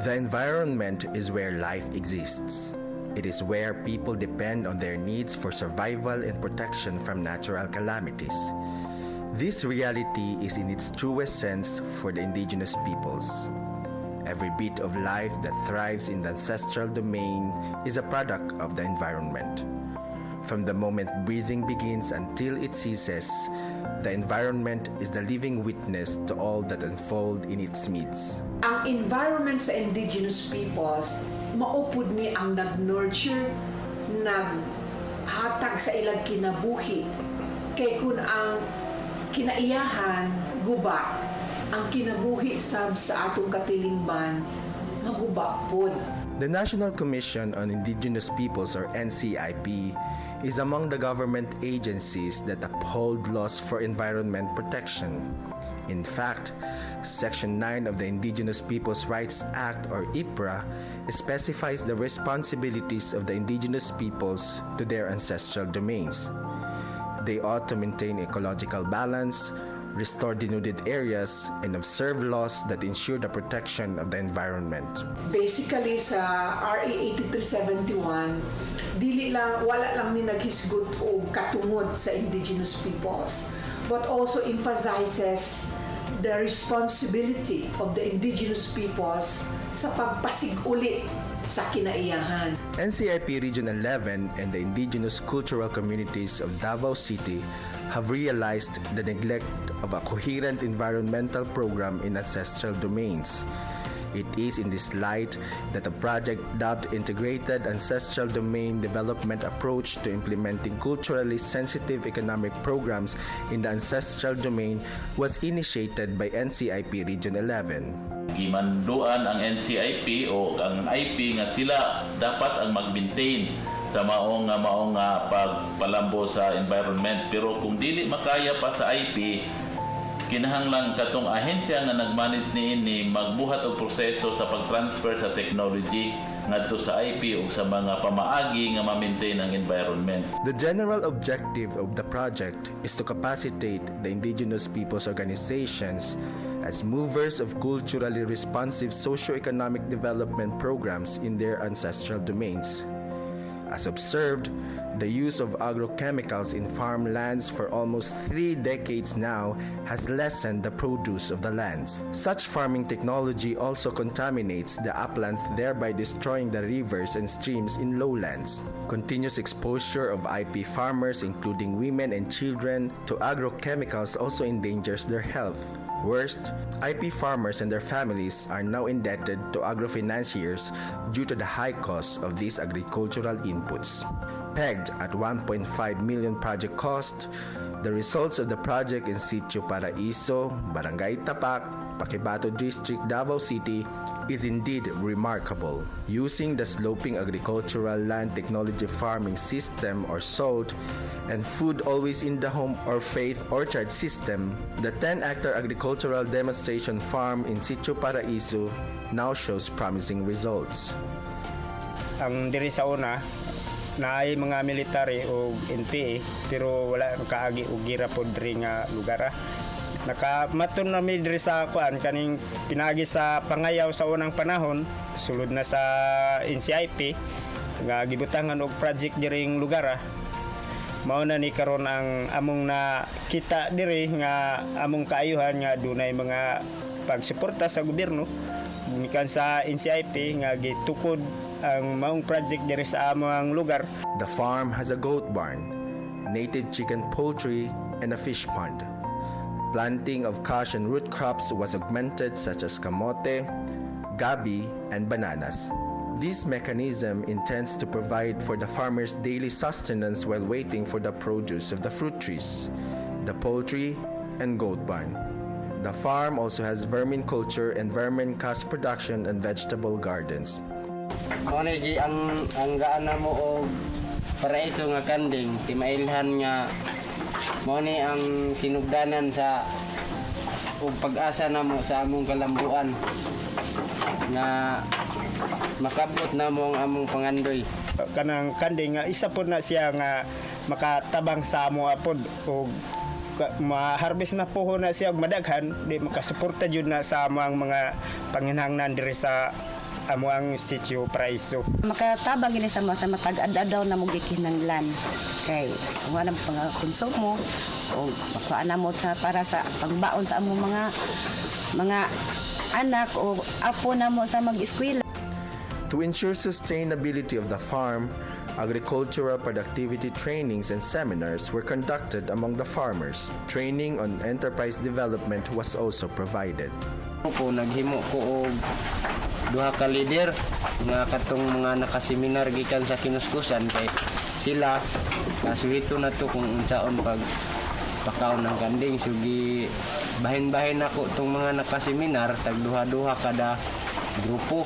The environment is where life exists. It is where people depend on their needs for survival and protection from natural calamities. This reality is in its truest sense for the indigenous peoples. Every bit of life that thrives in the ancestral domain is a product of the environment. From the moment breathing begins until it ceases, the environment is the living witness to all that unfold in its midst. Ang environment sa indigenous peoples, maupod ni ang nag-nurture, naghatag sa ilang kinabuhi. Kay kun ang kinaiyahan, guba, ang kinabuhi sab sa atong katilingban, maguba pod. The National Commission on Indigenous Peoples, or NCIP, is among the government agencies that uphold laws for environment protection. In fact, Section 9 of the Indigenous Peoples' Rights Act, or IPRA, specifies the responsibilities of the indigenous peoples to their ancestral domains. They ought to maintain ecological balance, restore denuded areas, and observe laws that ensure the protection of the environment. Basically sa RA 8371, wala lang ni naghisgot o katungod sa indigenous peoples, but also emphasizes the responsibility of the indigenous peoples sa pagpasiguli sa kinaiyahan. NCIP Region 11 and the indigenous cultural communities of Davao City have realized the neglect of a coherent environmental program in ancestral domains. It is in this light that a project dubbed Integrated Ancestral Domain Development Approach to Implementing Culturally Sensitive Economic Programs in the Ancestral Domain was initiated by NCIP Region 11. Gimanduan ang NCIP o ang IP nga sila dapat ang mag-maintain sa maong pagpalambo sa environment, pero kung dili makaya pa sa IP, kinahanglan katong ahensya nga nagmanage niini magbuhat og proseso sa pag-transfer sa technology ngadto sa IP ug sa mga pamaagi nga ma-maintain ang environment. The general objective of the project is to capacitate the indigenous peoples organizations as movers of culturally responsive socio-economic development programs in their ancestral domains. As observed, the use of agrochemicals in farmlands for almost 3 decades now has lessened the produce of the lands. Such farming technology also contaminates the uplands, thereby destroying the rivers and streams in lowlands. Continuous exposure of IP farmers, including women and children, to agrochemicals also endangers their health. Worst, IP farmers and their families are now indebted to agrofinanciers due to the high cost of these agricultural inputs. Pegged at 1.5 million project cost, the results of the project in Sitio Paraiso, Barangay Tapak, Paquibato District, Davao City is indeed remarkable. Using the sloping agricultural land technology farming system, or SALT, and food always in the home or faith orchard system, the 10-hectare agricultural demonstration farm in Sitio Paraiso now shows promising results. Ang diri sa una na ay mga military o NPA pero wala kaagi og gira pod diri nga lugar. Nakamaton na mi diri sa kuan kaning pinagi sa pangayaw sa unang panahon sulod na sa NCIP nga gibutangan og project diri ng lugar. Mao na ni karon ang among na kita diri nga among kaayuhan nga dunay mga pagsuporta sa gobyerno gikan sa NCIP nga gitukod ang maong project diri sa among lugar. The farm has a goat barn, native chicken poultry, and a fish pond. Planting of cash and root crops was augmented, such as kamote, gabi, and bananas. This mechanism intends to provide for the farmer's daily sustenance while waiting for the produce of the fruit trees, the poultry, and goat barn. The farm also has vermin culture and vermin cast production and vegetable gardens. Mo ni ang gaana mo o paraiso nga kanding timailhan nga mo ni ang sinugdanan sa ug pag-asa namo sa among kalambuan nga makabot na mo ang among pangandoy. Kanang kanding nga isa pod na siya nga makatabang sa amo apod og ma-harvest na po na siya og madaghan di makasuporta jud na sa among mga panginhanglan diri sa amo ang Sitio Paraiso. Makatabang gini sa matag-adadaw na mo gikinahanglan kay wala pang konsumo o makuha na mo para sa pagbaon sa among mga anak o apo na mo sa mag-eskwela. To ensure sustainability of the farm, agricultural productivity trainings and seminars were conducted among the farmers. Training on enterprise development was also provided. Po naghimo ko og duha ka leader nga katong mga nakaseminar gikan sa kinuskusan kay sila kasuhito na to kung unsaon pag pakaon ng kanding sugi bahin-bahin ako tong mga nakaseminar tag duha-duha kada grupo.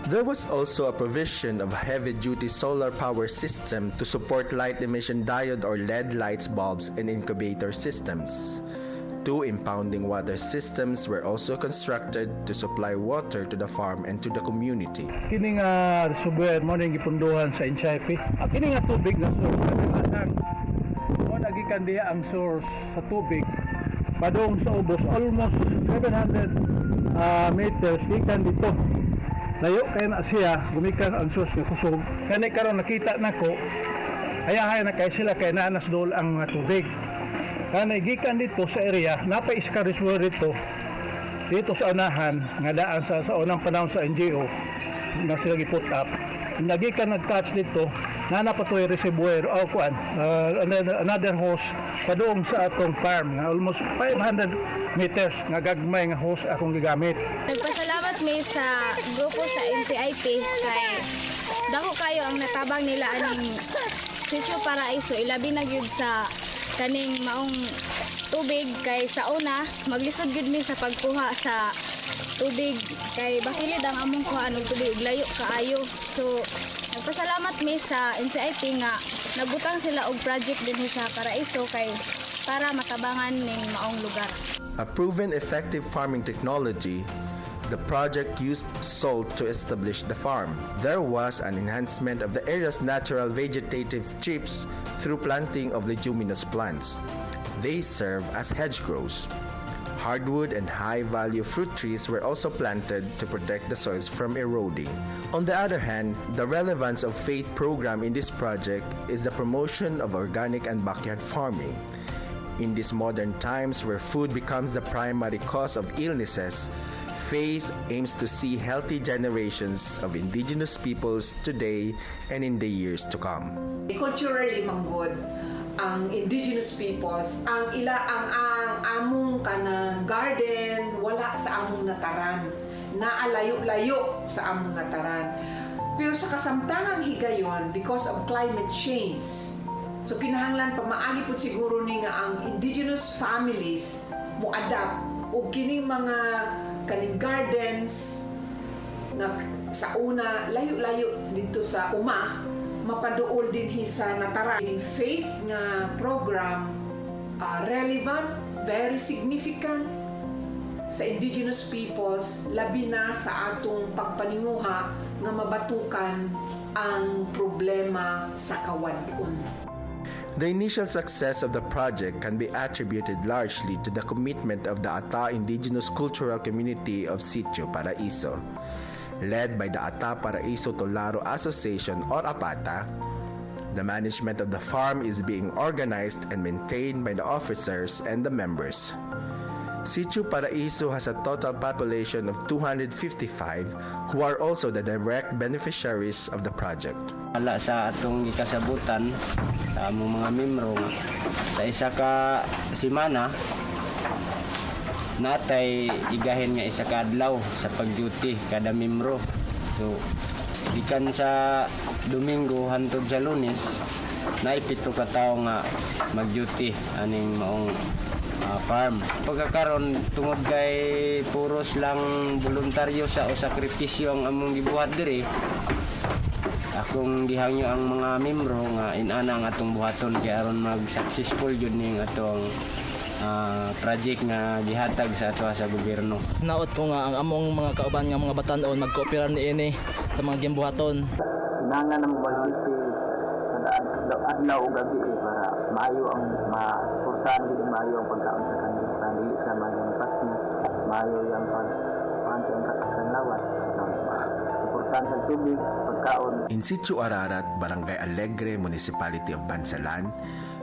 There was also a provision of a heavy-duty solar power system to support light emission diode or LED lights bulbs and incubator systems. 2 impounding water systems were also constructed to supply water to the farm and to the community. Kini nga reservoir mo ning gipunduhan sa NCIP. Kini nga tubig nga source kadang mo nagikan diha ang source sa tubig padung sa ubos almost 700 meters gikan dito. Layo kay na siya gumikan ang source nga kusog. Kani karon nakita nako ayahay na kay sila kay nanas dol ang tubig. Kani gikan dito sa area napay iska reservoir dito sa unahan nga daan sa unang panahon sa NGO na sila giput up nagikan nag-touch dito nana pa to reservoir o kuan another hose padung sa atong farm nga almost 500 meters nga gagmay nga hose akong gigamit. Nagpasalamat mi sa grupo sa NCIP kay dako kayo ang natabang nila aning Sitio Paraiso ilabi na gyud sa kaning maong tubig kay sa una maglisod gyud mi sa pagkuha sa tubig kay bakilid ang among kuha og tubig layo kaayo. So nagpasalamat mi sa NCIP nga nagbutang sila og project din sa Paraiso kay para matabangan ning maong lugar. A proven effective farming technology, the project used salt to establish the farm. There was an enhancement of the area's natural vegetative strips through planting of leguminous plants. They serve as hedgerows. Hardwood and high-value fruit trees were also planted to protect the soils from eroding. On the other hand, the relevance of FAITH program in this project is the promotion of organic and backyard farming. In these modern times where food becomes the primary cause of illnesses, FAITH aims to see healthy generations of indigenous peoples today and in the years to come. Culturally manggod ang indigenous peoples ang among kanang garden wala sa among nataran naalayo-layo sa among nataran pero sa kasamtangang higayon because of climate change so kinahanglan pa maagi pud siguro ni nga ang indigenous families mo adapt og kining mga kaning gardens na sa una layo-layo dito sa mapaduol din sa natara. In FAITH nga program relevant, very significant sa indigenous peoples labi na sa atong pagpaninguha nga mabatukan ang problema sa kawadon. The initial success of the project can be attributed largely to the commitment of the Ata Indigenous Cultural Community of Sitio Paraiso. Led by the Ata Paraiso Tolaro Association or APATA, the management of the farm is being organized and maintained by the officers and the members. Sitio Paraiso has a total population of 255 who are also the direct beneficiaries of the project. Wala sa atong gikasabutan sa among mga membro sa isa ka semana natay igahin nga isa ka adlaw sa pag-duty kada membro. So gikan sa Domingo hantod sa Lunes naipito ka tawo nga mag-duty aning maong farm. Pagkakaron tungod kay puros lang voluntaryo sa o sakripisyo ang among gibuhat diri. Akong gihangyo ang mga membro nga inana nga atong buhaton kay aron mag-successful jud ning atong project nga gihatag sa ato sa gobyerno. Naot ko nga ang among mga kauban nga mga batan-on magkooperar niini sa mga gimbuhaton. Nangan ang baliti sa adlaw o gabi para maayo ang masuportahan din maayo ang pagkaon sa kanila para dili sa mga pasnis maayo yang pag ang kanlawas pagkaan sa tubig, pagkaon. In situ Ararat, Barangay Alegre, Municipality of Bansalan,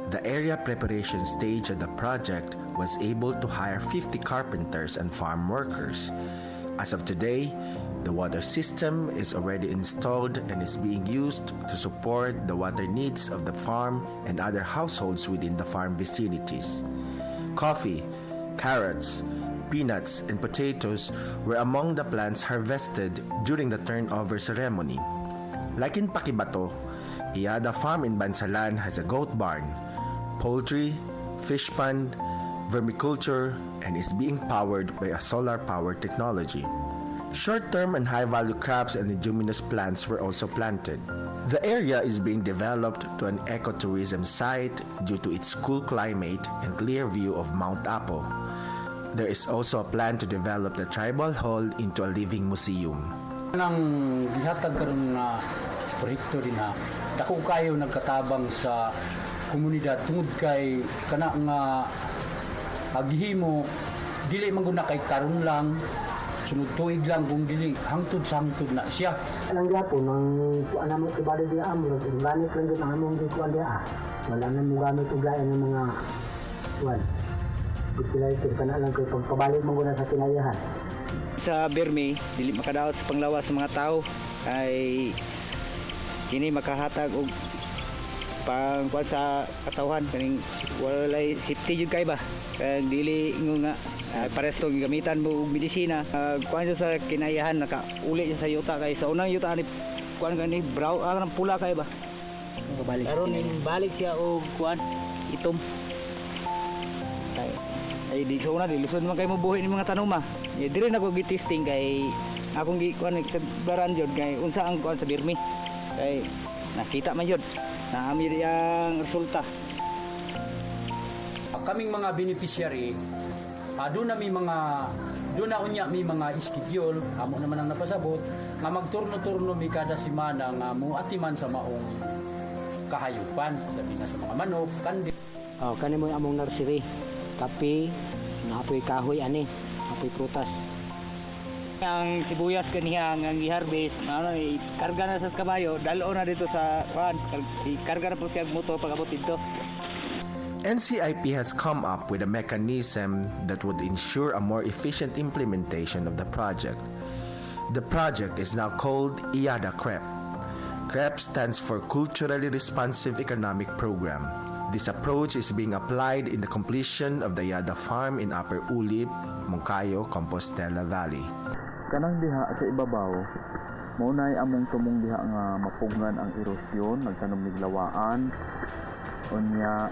the area preparation stage of the project was able to hire 50 carpenters and farm workers. As of today, the water system is already installed and is being used to support the water needs of the farm and other households within the farm vicinities. Coffee, carrots, peanuts, and potatoes were among the plants harvested during the turnover ceremony. Like in Pakibato, Iada Farm in Bansalan has a goat barn, poultry, fish pond, vermiculture, and is being powered by a solar-powered technology. Short-term and high-value crops and leguminous plants were also planted. The area is being developed to an ecotourism site due to its cool climate and clear view of Mount Apo. There is also a plan to develop the tribal hall into a living museum. Nang gihatag karon nga proyekto din ha, dako kayo nagkatabang sa komunidad tungod kay kana nga aghimo dili man gud na kay karon lang, sunod tuig lang kung dili hangtod sa hangtod na siya. Ang gyapon ang kuan mo kibali dia amo, organic lang gyud ang among gikuan dia. Wala na mo gamit og lain ng mga kuan. Sila ito kana lang kay pagpabalik mo guna sa kinayahan. Sa Berme, dili makadaot sa panglawas sa mga tao ay kini makahatag og pangkuan sa katawhan kaning walay safety jud kay ba. Kaya dili ingon nga pares to gamitan mo og medisina. Kuan sa kinayahan nakauli sa yuta kay sa unang yuta ni kuan gani brown ang pula kay ba. Karon ning balik siya og kuan itom. Ay di so na dilusod man kay mo buhi ni mga tanuma. Dire na ko gi-testing kay akong gi kuan nagsabaran jud kay unsa ang kuan sa Birmi. Kay nakita man jud na ami ang resulta. Kaming mga beneficiary, doon na unya may mga schedule, amo naman ang napasabot nga magturno-turno mi kada semana nga muatiman sa maong kahayupan, labi na sa mga manok, kandi. Kani mo among nursery. Kape, napoy kahoy ani, napoy prutas. Ang sibuyas kaniya ang i-harvest, karga na sa kabayo, dalo na dito sa kuan, karga na po siya motor pag-abot dito. NCIP has come up with a mechanism that would ensure a more efficient implementation of the project. The project is now called IADA CREP. CREP stands for Culturally Responsive Economic Program. This approach is being applied in the completion of the Yada Farm in Upper Ulib, Moncayo, Compostela Valley. Kanang diha sa ibabaw, maunay among tumong diha nga mapugngan ang erosyon, nagtanom miglawaan, unya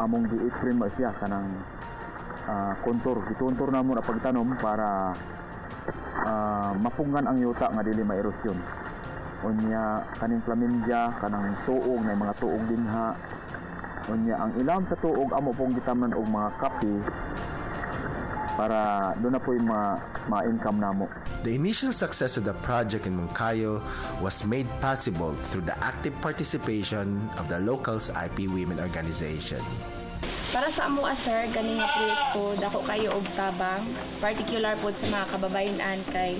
among gi-trim siya kanang kontur, gituntur namo na pagtanom para mapugngan ang yuta nga dili ma-erosyon. Unya kaning flaminja kanang tuog na mga tuog dinha. Unya ang ilam sa tuog amo pong gitamnan og mga kape para doon na po yung ma-income namo. The initial success of the project in Moncayo was made possible through the active participation of the local's IP Women Organization. Para sa amo sir, ganing nga proyekto dako kayo og tabang, particular po sa mga kababayan kay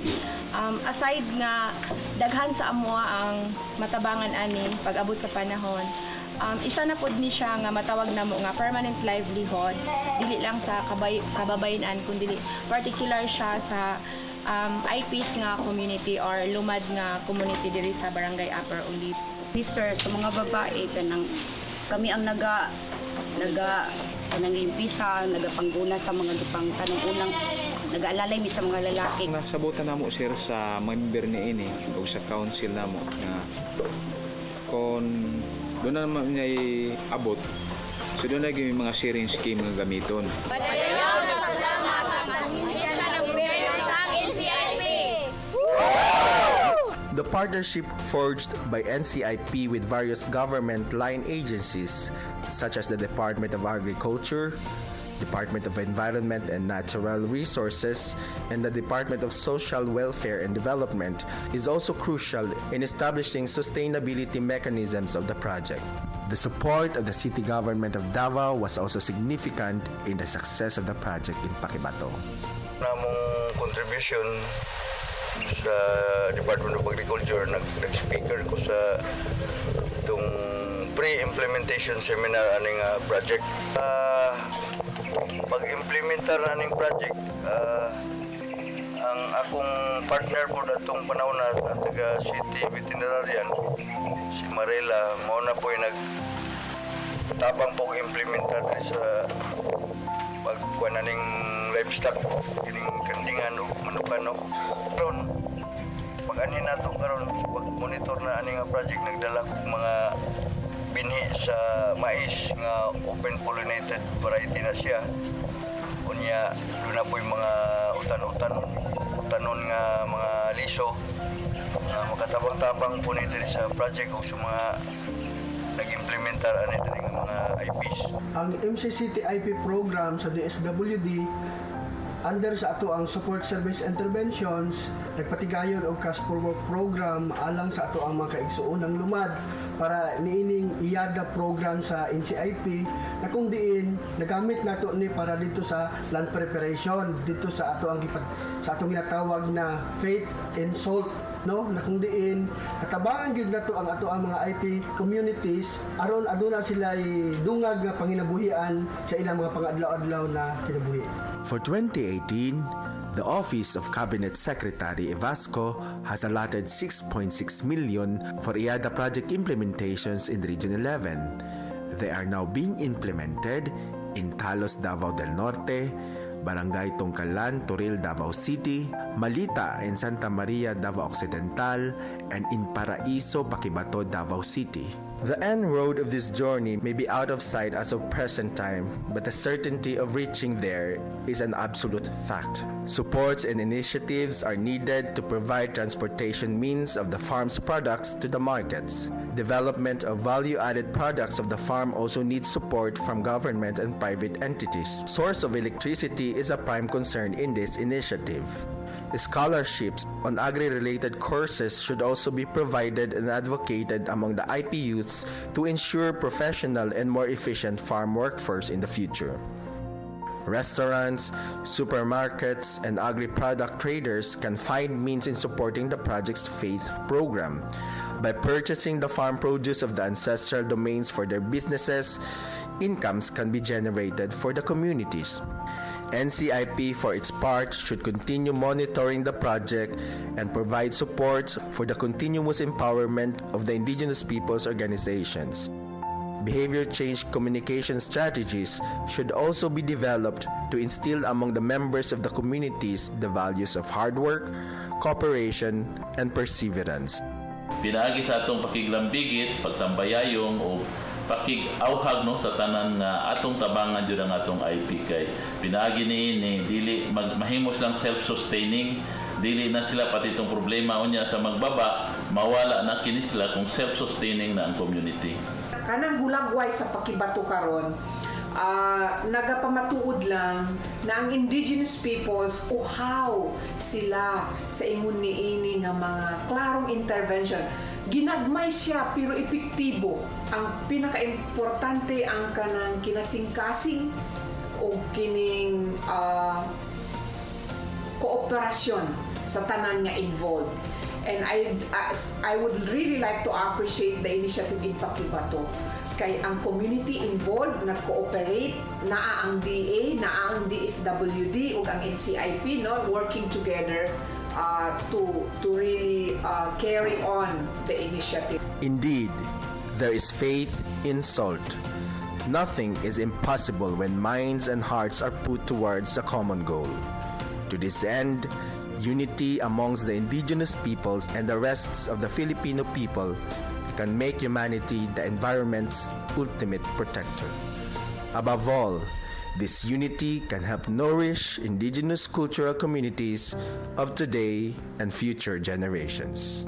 aside nga daghan sa amo ang matabangan ani pag-abot sa panahon. Isa na pod ni siya nga matawag namo nga permanent livelihood, dili lang sa kababayan kundi particular siya sa IPs nga community or lumad nga community diri sa Barangay Upper Ulib. Sir, sa mga babae kanang kami ang nangimpisa, nagapangguna sa mga dupang kanang unang nag-aalalay mi sa mga lalaki. Nasabutan namo sir sa member ni ini o sa council namo nga kon doon na naman niya abot. So doon na yung mga sharing scheme nga gamiton. The partnership forged by NCIP with various government line agencies such as the Department of Agriculture, Department of Environment and Natural Resources, and the Department of Social Welfare and Development is also crucial in establishing sustainability mechanisms of the project. The support of the city government of Davao was also significant in the success of the project in Pakibato. Namong contribution sa Department of Agriculture, nag-speaker ko sa itong pre-implementation seminar aning project. Pag-implementar na aning project, ang akong partner po datong panahon na taga City Veterinarian, si Marela, mao na po yung nagtabang po implementar sa pagkuha na ning livestock, kining kandingan o manukano. Karon, pag-anhin na ito karon sa pag-monitor na aning project, nagdala ko mga binhi sa mais nga open pollinated variety na siya. Unya doon na po yung mga utanon nga mga liso na makatabang-tabang po ni diri sa project o sa mga nag-implementar ani diri nga mga IPs. Ang MCCT IP program sa DSWD under sa ato ang support service interventions, nagpatigayon og cash for work program alang sa ato ang mga kaigsuonang lumad para niining IADA program sa NCIP na kung diin nagamit nato ni para dito sa land preparation dito sa ato ang sa atong ginatawag na faith in salt, no, na kung diin katabangan gyud nato ang ato ang mga IP communities aron aduna sila dungag nga panginabuhian sa ilang mga pangadlaw-adlaw na kinabuhi. For 2018, the Office of Cabinet Secretary Evasco has allotted 6.6 million for IADA project implementations in Region 11. They are now being implemented in Talos, Davao del Norte, Barangay Tongkalan, Toril, Davao City, Malita in Santa Maria, Davao Occidental, and in Paraiso, Paquibato, Davao City. The end road of this journey may be out of sight as of present time, but the certainty of reaching there is an absolute fact. Supports and initiatives are needed to provide transportation means of the farm's products to the markets. Development of value-added products of the farm also needs support from government and private entities. Source of electricity is a prime concern in this initiative. Scholarships on agri-related courses should also be provided and advocated among the IP youths to ensure professional and more efficient farm workforce in the future. Restaurants, supermarkets, and agri-product traders can find means in supporting the project's faith program. By purchasing the farm produce of the ancestral domains for their businesses, incomes can be generated for the communities. NCIP, for its part, should continue monitoring the project and provide support for the continuous empowerment of the indigenous peoples' organizations. Behavior change communication strategies should also be developed to instill among the members of the communities the values of hard work, cooperation, and perseverance. Pinaagi sa atong pakiglambigit, pagtambayayong o pakig-awhag no sa tanan nga atong tabangan jud ang atong IP kay pinaagi ni dili mahimos lang self-sustaining, dili na sila pati itong problema unya sa magbaba mawala na kini sila kung self-sustaining na ang community. Kanang hulagway sa Paquibato karon, nagapamatuod lang na ang indigenous peoples uhaw sila sa ingon niini nga mga klarong intervention. Ginagmay siya pero epektibo. Ang pinaka-importante ang kanang kinasingkasing o kining kooperasyon sa tanan nga involved. And I would really like to appreciate the initiative in Paquibato. Kay ang community involved, nag-cooperate, naa ang DA, naa ang DSWD ug ang NCIP, no, working together to really carry on the initiative. Indeed, there is faith in salt. Nothing is impossible when minds and hearts are put towards a common goal. To this end, unity amongst the indigenous peoples and the rest of the Filipino people can make humanity the environment's ultimate protector. Above all, this unity can help nourish indigenous cultural communities of today and future generations.